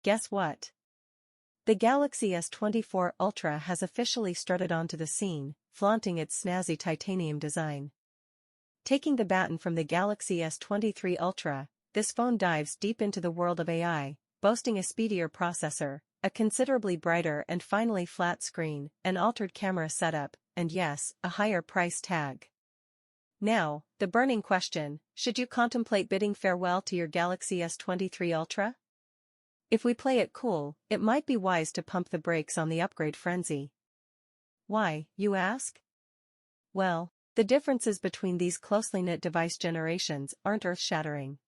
guess what? The Galaxy S24 Ultra has officially strutted onto the scene, flaunting its snazzy titanium design. Taking the baton from the Galaxy S23 Ultra, this phone dives deep into the world of AI, boasting a speedier processor, a considerably brighter and finally flat screen, an altered camera setup, and yes, a higher price tag. Now, the burning question, should you contemplate bidding farewell to your Galaxy S23 Ultra? If we play it cool, it might be wise to pump the brakes on the upgrade frenzy. Why, you ask? Well, the differences between these closely knit device generations aren't earth-shattering.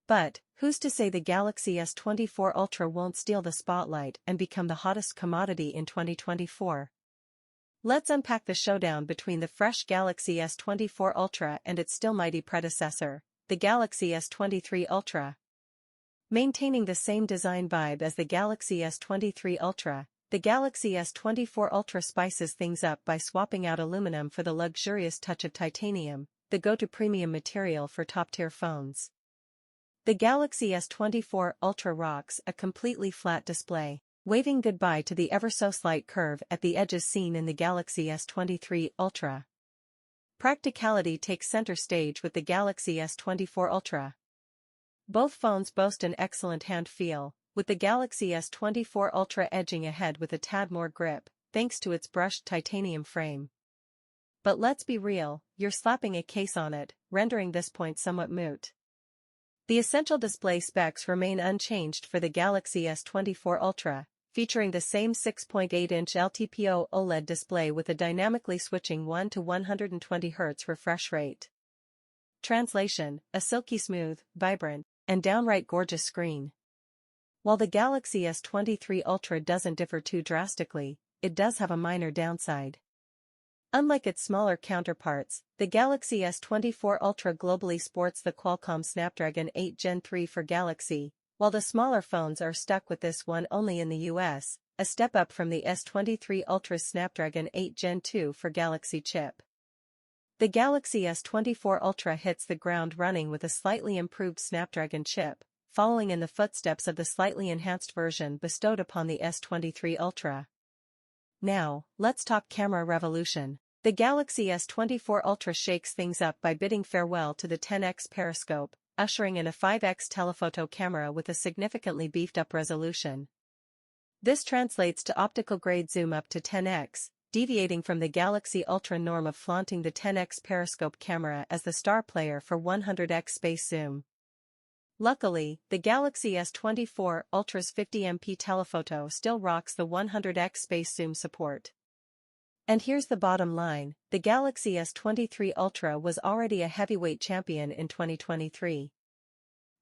But, who's to say the Galaxy S24 Ultra won't steal the spotlight and become the hottest commodity in 2024? Let's unpack the showdown between the fresh Galaxy S24 Ultra and its still mighty predecessor, the Galaxy S23 Ultra. Maintaining the same design vibe as the Galaxy S23 Ultra, the Galaxy S24 Ultra spices things up by swapping out aluminum for the luxurious touch of titanium, the go-to premium material for top-tier phones. The Galaxy S24 Ultra rocks a completely flat display, waving goodbye to the ever-so-slight curve at the edges seen in the Galaxy S23 Ultra. Practicality takes center stage with the Galaxy S24 Ultra. Both phones boast an excellent hand feel, with the Galaxy S24 Ultra edging ahead with a tad more grip, thanks to its brushed titanium frame. But let's be real, you're slapping a case on it, rendering this point somewhat moot. The essential display specs remain unchanged for the Galaxy S24 Ultra, featuring the same 6.8-inch LTPO OLED display with a dynamically switching 1 to 120 Hz refresh rate. Translation: a silky smooth, vibrant, and downright gorgeous screen. While the Galaxy S23 Ultra doesn't differ too drastically, it does have a minor downside. Unlike its smaller counterparts, the Galaxy S24 Ultra globally sports the Qualcomm Snapdragon 8 Gen 3 for Galaxy, while the smaller phones are stuck with this one only in the US, a step up from the S23 Ultra's Snapdragon 8 Gen 2 for Galaxy chip. The Galaxy S24 Ultra hits the ground running with a slightly improved Snapdragon chip, following in the footsteps of the slightly enhanced version bestowed upon the S23 Ultra. Now, let's talk camera revolution. The Galaxy S24 Ultra shakes things up by bidding farewell to the 10x periscope, ushering in a 5x telephoto camera with a significantly beefed-up resolution. This translates to optical-grade zoom up to 10x, deviating from the Galaxy Ultra norm of flaunting the 10x periscope camera as the star player for 100x space zoom. Luckily, the Galaxy S24 Ultra's 50MP telephoto still rocks the 100x space zoom support. And here's the bottom line, the Galaxy S23 Ultra was already a heavyweight champion in 2023.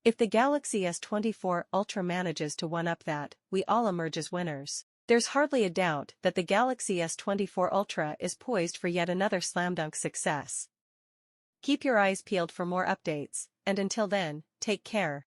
If the Galaxy S24 Ultra manages to one-up that, we all emerge as winners. There's hardly a doubt that the Galaxy S24 Ultra is poised for yet another slam-dunk success. Keep your eyes peeled for more updates, and until then, take care.